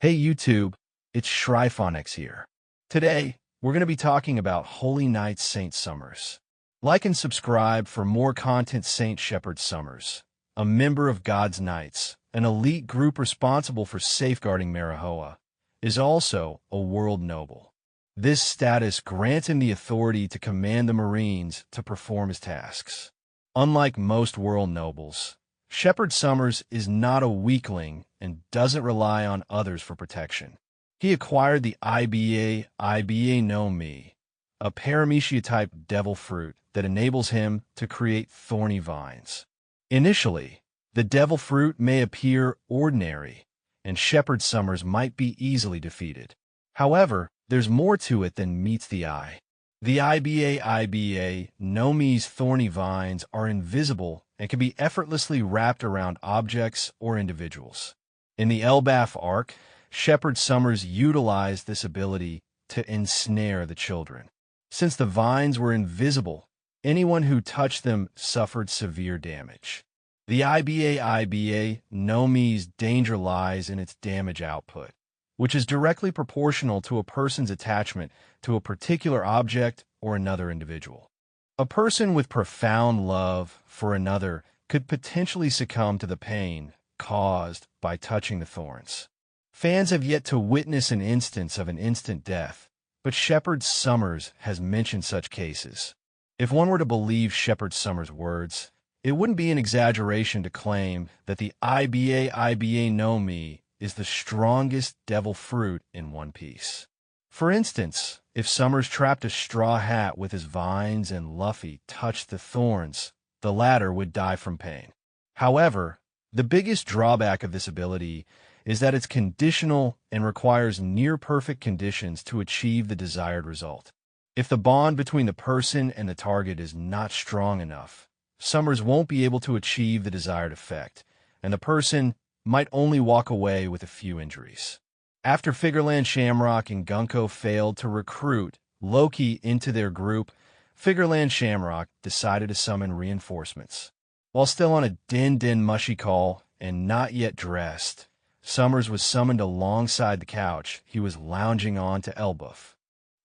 Hey YouTube, it's ShryphonX here. Today, we're going to be talking about Holy Knight Saint Sommers. Like and subscribe for more content. Saint Shepherd Sommers, a member of God's Knights, an elite group responsible for safeguarding Marihoa, is also a world noble. This status grants him the authority to command the Marines to perform his tasks. Unlike most world nobles, Shepherd Sommers is not a weakling and doesn't rely on others for protection. He acquired the Iba no Mi, a paramecia-type devil fruit that enables him to create thorny vines. Initially, the devil fruit may appear ordinary, and Shepherd Sommers might be easily defeated. However, there's more to it than meets the eye. The Iba no Mi's thorny vines are invisible and can be effortlessly wrapped around objects or individuals. In the Elbaf arc, Shepherd Sommers utilized this ability to ensnare the children. Since the vines were invisible, anyone who touched them suffered severe damage. The Iba no Mi's danger lies in its damage output, which is directly proportional to a person's attachment to a particular object or another individual. A person with profound love for another could potentially succumb to the pain caused by touching the thorns. Fans have yet to witness an instance of an instant death, but Shepherd Sommers has mentioned such cases. If one were to believe Shepherd Sommers' words, it wouldn't be an exaggeration to claim that the Iba no Mi is the strongest devil fruit in One Piece. For instance, if Sommers trapped a straw hat with his vines and Luffy touched the thorns, the latter would die from pain. However, the biggest drawback of this ability is that it's conditional and requires near-perfect conditions to achieve the desired result. If the bond between the person and the target is not strong enough, Sommers won't be able to achieve the desired effect, and the person might only walk away with a few injuries. After Figureland Shamrock and Gunko failed to recruit Loki into their group, Figureland Shamrock decided to summon reinforcements. While still on a Din Mushy call and not yet dressed, Sommers was summoned alongside the couch he was lounging on to Elbaf.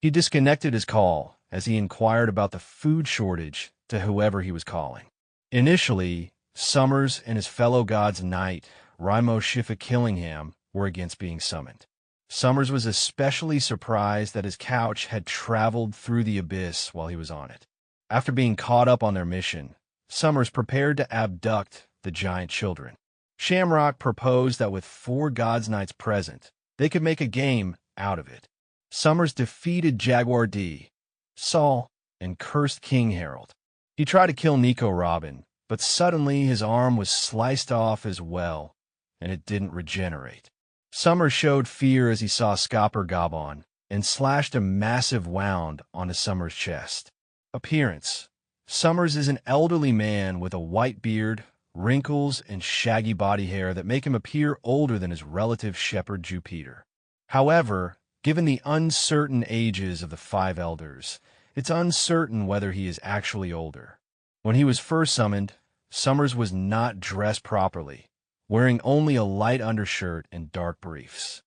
He disconnected his call as he inquired about the food shortage to whoever he was calling. Initially, Sommers and his fellow God's Knight, Raimo Shifa Killingham, were against being summoned. Sommers was especially surprised that his couch had traveled through the abyss while he was on it. After being caught up on their mission, Sommers prepared to abduct the giant children. Shamrock proposed that with 4 God's Knights present, they could make a game out of it. Sommers defeated Jaguar D, Saul, and cursed King Harold. He tried to kill Nico Robin, but suddenly his arm was sliced off as well, and it didn't regenerate. Sommers showed fear as he saw Scopper Gabon and slashed a massive wound onto Sommers' chest. Appearance: Sommers is an elderly man with a white beard, wrinkles, and shaggy body hair that make him appear older than his relative Shepherd Jupiter. However, given the uncertain ages of the 5 elders, it's uncertain whether he is actually older. When he was first summoned, Sommers was not dressed properly, wearing only a light undershirt and dark briefs.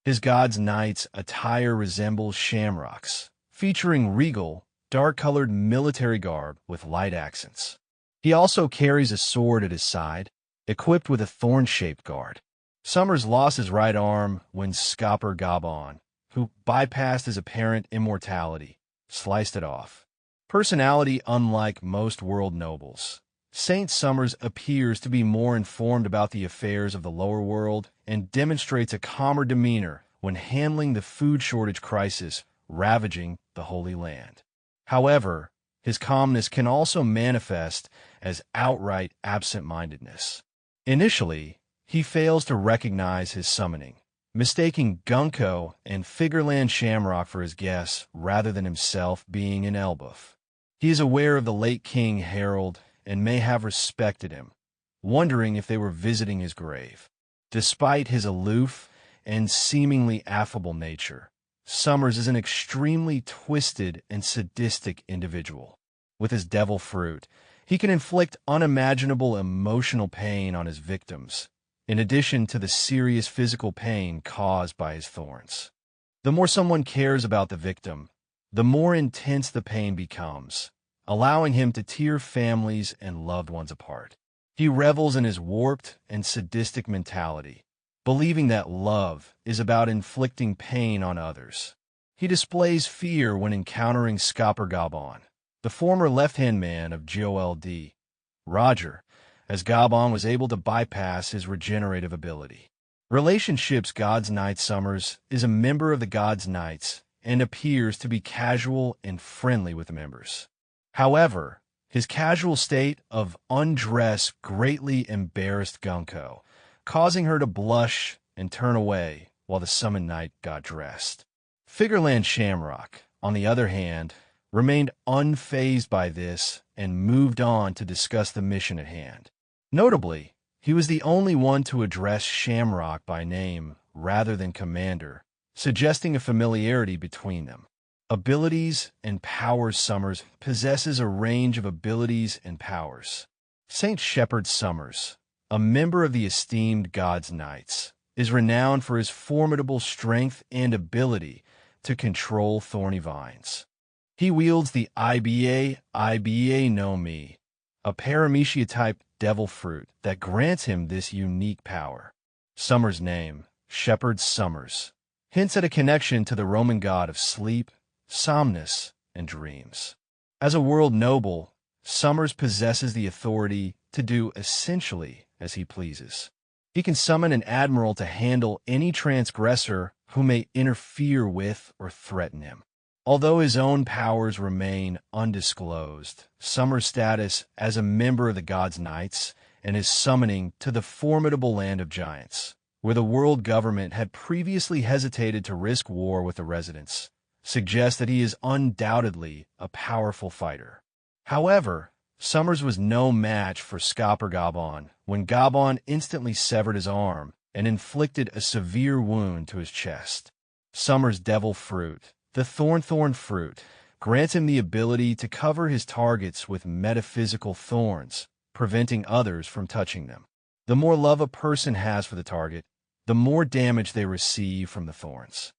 His God's Knight's attire resembles Shamrock's, featuring regal, dark-colored military garb with light accents. He also carries a sword at his side, equipped with a thorn-shaped guard. Sommers lost his right arm when Scopper Gabon, who bypassed his apparent immortality, sliced it off. Personality unlike most world nobles, Saint Sommers appears to be more informed about the affairs of the lower world and demonstrates a calmer demeanor when handling the food shortage crisis ravaging the Holy Land. However, his calmness can also manifest as outright absent-mindedness. Initially, he fails to recognize his summoning, mistaking Gunko and Figureland Shamrock for his guests rather than himself being in Elbaf. He is aware of the late King Harold and may have respected him, wondering if they were visiting his grave. Despite his aloof and seemingly affable nature, Sommers is an extremely twisted and sadistic individual. With his devil fruit, he can inflict unimaginable emotional pain on his victims, in addition to the serious physical pain caused by his thorns. The more someone cares about the victim, the more intense the pain becomes, allowing him to tear families and loved ones apart. He revels in his warped and sadistic mentality, believing that love is about inflicting pain on others. He displays fear when encountering Skopper, the former left-hand man of GOLD, Roger, as Gabon was able to bypass his regenerative ability. Relationships God's Knight Sommers is a member of the God's Knights and appears to be casual and friendly with the members. However, his casual state of undress greatly embarrassed Gunko, causing her to blush and turn away while the summoned knight got dressed. Figureland Shamrock, on the other hand, remained unfazed by this and moved on to discuss the mission at hand. Notably, he was the only one to address Shamrock by name rather than commander, suggesting a familiarity between them. Abilities and powers. Sommers possesses a range of abilities and powers. Saint Shepherd Sommers, a member of the esteemed God's Knights, is renowned for his formidable strength and ability to control thorny vines. He wields the IBA no Mi, a paramecia-type devil fruit that grants him this unique power. Sommer's name, Shepherd Sommers, hints at a connection to the Roman god of sleep, somnus, and dreams. As a world noble, Sommers possesses the authority to do essentially as he pleases. He can summon an admiral to handle any transgressor who may interfere with or threaten him. Although his own powers remain undisclosed, Sommer's status as a member of the God's Knights and his summoning to the formidable land of giants, where the world government had previously hesitated to risk war with the residents, suggests that he is undoubtedly a powerful fighter. However, Sommers was no match for Skopper when Gabon instantly severed his arm and inflicted a severe wound to his chest. Sommer's devil fruit, the Thorn-Thorn fruit, grants him the ability to cover his targets with metaphysical thorns, preventing others from touching them. The more love a person has for the target, the more damage they receive from the thorns.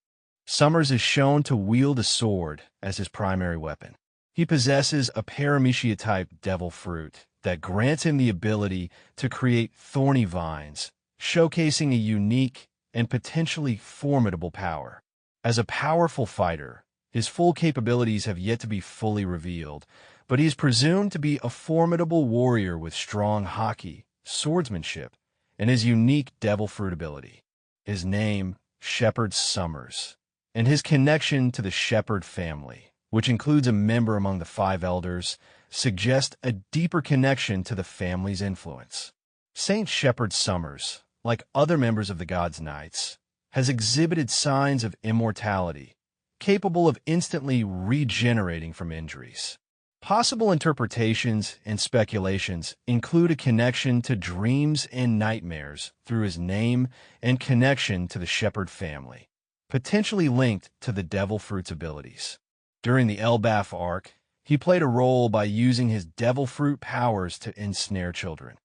Sommers is shown to wield a sword as his primary weapon. He possesses a paramecia-type devil fruit that grants him the ability to create thorny vines, showcasing a unique and potentially formidable power. As a powerful fighter, his full capabilities have yet to be fully revealed, but he is presumed to be a formidable warrior with strong haki, swordsmanship, and his unique devil fruit ability. His name, Shepherd Sommers, and his connection to the Shepherd family, which includes a member among the 5 elders, suggest a deeper connection to the family's influence. Saint Shepherd Sommers, like other members of the God's Knights, has exhibited signs of immortality, capable of instantly regenerating from injuries. Possible interpretations and speculations include a connection to dreams and nightmares through his name and connection to the Shepherd family, potentially linked to the Devil Fruit's abilities. During the Elbaf arc, he played a role by using his Devil Fruit powers to ensnare children.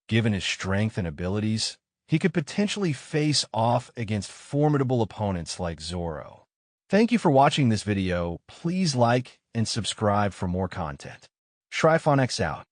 Given his strength and abilities, he could potentially face off against formidable opponents like Zoro. Thank you for watching this video. Please like and subscribe for more content. ShryphonX out.